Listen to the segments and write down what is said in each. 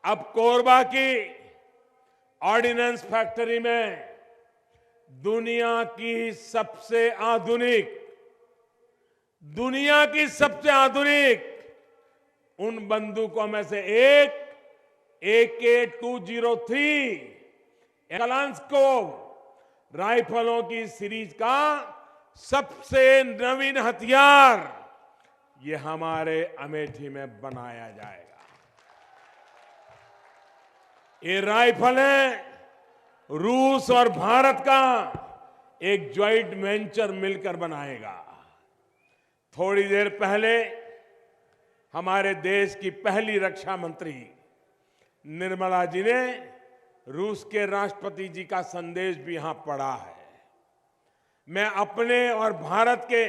अब कोरबा की ordnance factory में दुनिया की सबसे आधुनिक उन बंदूकों में से एक AK-203 कलांस्कोव राइफलों की सीरीज का सबसे नवीन हथियार ये हमारे अमेठी में बनाया जाएगा। ये राइफलें रूस और भारत का एक ज्वाइंट वेंचर मिलकर बनाएगा। थोड़ी देर पहले हमारे देश की पहली रक्षा मंत्री निर्मला जी ने रूस के राष्ट्रपति जी का संदेश भी यहां पढ़ा है। मैं अपने और भारत के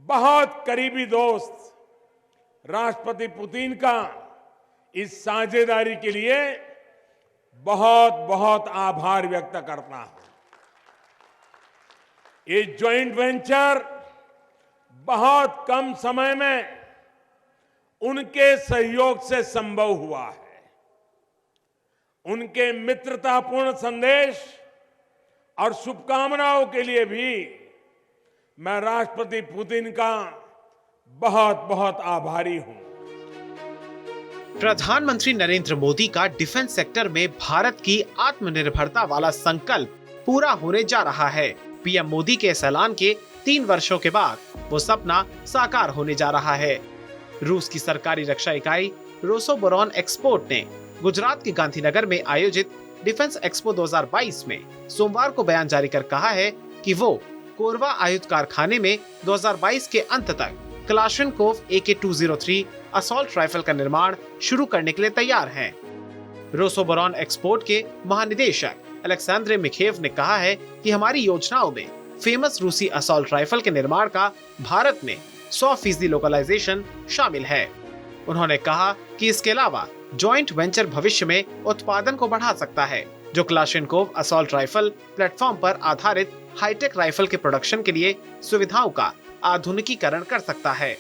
बहुत करीबी दोस्त राष्ट्रपति पुतिन का इस साझेदारी के लिए बहुत बहुत आभार व्यक्त करता हूं। ये ज्वाइंट वेंचर बहुत कम समय में उनके सहयोग से संभव हुआ है। उनके मित्रतापूर्ण संदेश और शुभकामनाओं के लिए भी मैं राष्ट्रपति पुतिन का बहुत बहुत आभारी हूं। प्रधानमंत्री नरेंद्र मोदी का डिफेंस सेक्टर में भारत की आत्मनिर्भरता वाला संकल्प पूरा होने जा रहा है। पीएम मोदी के इस ऐलान के 3 वर्षों के बाद वो सपना साकार होने जा रहा है। रूस की सरकारी रक्षा इकाई रोसोबोरोन एक्सपोर्ट ने गुजरात के गांधीनगर में आयोजित डिफेंस एक्सपो 2022 में सोमवार को बयान जारी कर कहा है कि वो कोरबा आयुध कारखाने में 2022 के अंत तक कलाशनकोव AK-203 असॉल्ट राइफल का निर्माण शुरू करने के लिए तैयार हैं। रोसोबोरोन एक्सपोर्ट के महानिदेशक अलेक्सेंद्र मिखेव ने कहा है कि हमारी योजनाओं में फेमस रूसी असॉल्ट राइफल के निर्माण का भारत में 100% लोकलाइजेशन शामिल है। उन्होंने कहा कि इसके अलावा जॉइंट वेंचर भविष्य में उत्पादन को बढ़ा सकता है, जो कलाशनकोव असॉल्ट राइफल प्लेटफॉर्म पर आधारित हाईटेक राइफल के प्रोडक्शन के लिए सुविधाओं का आधुनिकीकरण कर सकता है।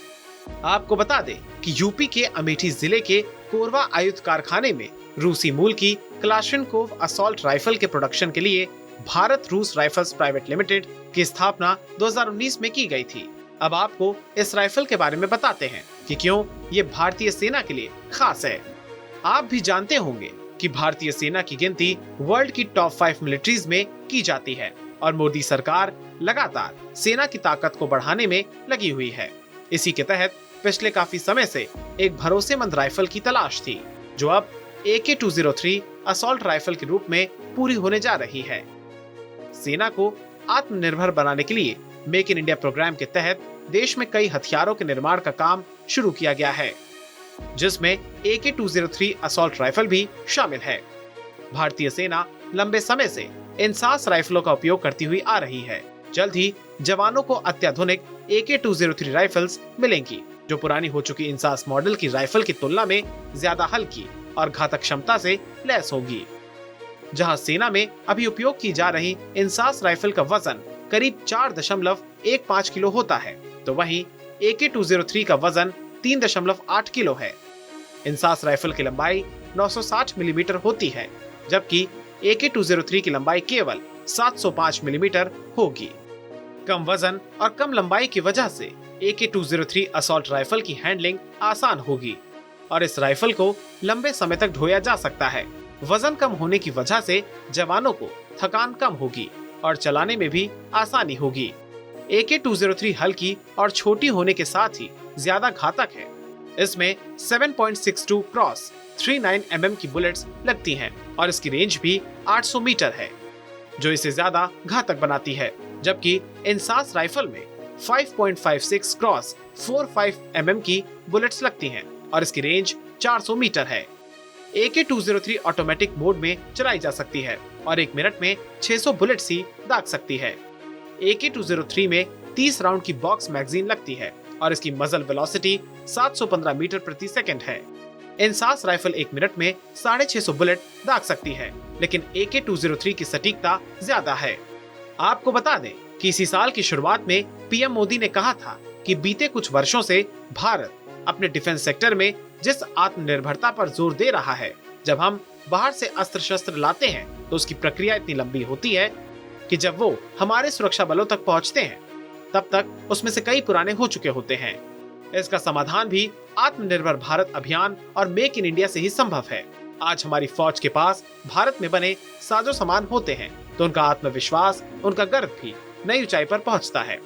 आपको बता दें कि यूपी के अमेठी जिले के कोरबा आयुध कारखाने में रूसी मूल की कलाशनकोव असॉल्ट राइफल के प्रोडक्शन के लिए भारत रूस राइफल्स प्राइवेट लिमिटेड की स्थापना 2019 में की गई थी। अब आपको इस राइफल के बारे में बताते हैं कि क्यों ये भारतीय सेना के लिए खास है। आप भी जानते होंगे कि भारतीय सेना की गिनती वर्ल्ड की टॉप 5 मिलिट्रीज में की जाती है और मोदी सरकार लगातार सेना की ताकत को बढ़ाने में लगी हुई है। इसी के तहत पिछले काफी समय से एक भरोसेमंद राइफल की तलाश थी, जो अब AK-203 असॉल्ट राइफल के रूप में पूरी होने जा रही है। सेना को आत्मनिर्भर बनाने के लिए मेक इन इंडिया प्रोग्राम के तहत देश में कई हथियारों के निर्माण का काम शुरू किया गया है, जिसमें AK-203 असॉल्ट राइफल भी शामिल है। भारतीय सेना लंबे समय से इंसास राइफलों का उपयोग करती हुई आ रही है। जल्द ही जवानों को अत्याधुनिक AK-203 राइफल्स मिलेंगी, जो पुरानी हो चुकी इंसास मॉडल की राइफल की तुलना में ज्यादा हल्की और घातक क्षमता से लैस होगी। जहां सेना में अभी उपयोग की जा रही इंसास राइफल का वजन करीब 4.15 किलो होता है, तो वहीं AK-203 का वजन 3.8 किलो है। इंसास राइफल की लंबाई 960 मिलीमीटर होती है, जबकि AK-203 की लंबाई केवल 705 मिलीमीटर होगी। कम वजन और कम लंबाई की वजह से AK-203 असॉल्ट राइफल की हैंडलिंग आसान होगी और इस राइफल को लंबे समय तक ढोया जा सकता है। वजन कम होने की वजह से जवानों को थकान कम होगी और चलाने में भी आसानी होगी। AK-203 हल्की और छोटी होने के साथ ही ज्यादा घातक है। इसमें 7.62 क्रॉस 39 mm की बुलेट्स लगती हैं और इसकी रेंज भी 800 मीटर है, जो इसे ज्यादा घातक बनाती है। जबकि इंसास राइफल में 5.56 क्रॉस 45 mm की बुलेट्स लगती हैं और इसकी रेंज 400 मीटर है। AK-203 ऑटोमेटिक मोड में चलाई जा सकती है और 1 मिनट में 600 बुलेट्स ही दाग सकती है। AK-203 में 30 राउंड की बॉक्स मैगजीन लगती है और इसकी मजल वेलोसिटी 715 मीटर प्रति सेकंड है। इंसास राइफल 1 मिनट में 650 बुलेट दाग सकती है, लेकिन AK-203 की सटीकता ज्यादा है। आपको बता दें कि इसी साल की शुरुआत में पीएम मोदी ने कहा था कि बीते कुछ वर्षों से भारत अपने डिफेंस सेक्टर में जिस आत्मनिर्भरता पर जोर दे रहा है, जब हम बाहर से अस्त्र शस्त्र लाते हैं तो उसकी प्रक्रिया इतनी लंबी होती है कि जब वो हमारे सुरक्षा बलों तक पहुंचते हैं तब तक उसमें से कई पुराने हो चुके होते हैं। इसका समाधान भी आत्मनिर्भर भारत अभियान और मेक इन इंडिया से ही संभव है। आज हमारी फौज के पास भारत में बने साजो सामान होते हैं तो उनका आत्मविश्वास, उनका गर्व भी नई ऊंचाई पर पहुंचता है।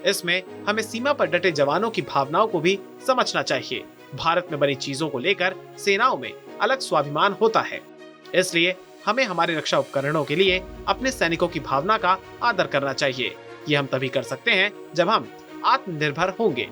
इसमें हमें सीमा पर डटे जवानों की भावनाओं को भी समझना चाहिए। भारत में बनी चीजों को लेकर सेनाओं में अलग स्वाभिमान होता है, इसलिए हमें हमारे रक्षा उपकरणों के लिए अपने सैनिकों की भावना का आदर करना चाहिए। ये हम तभी कर सकते हैं जब हम आत्मनिर्भर होंगे।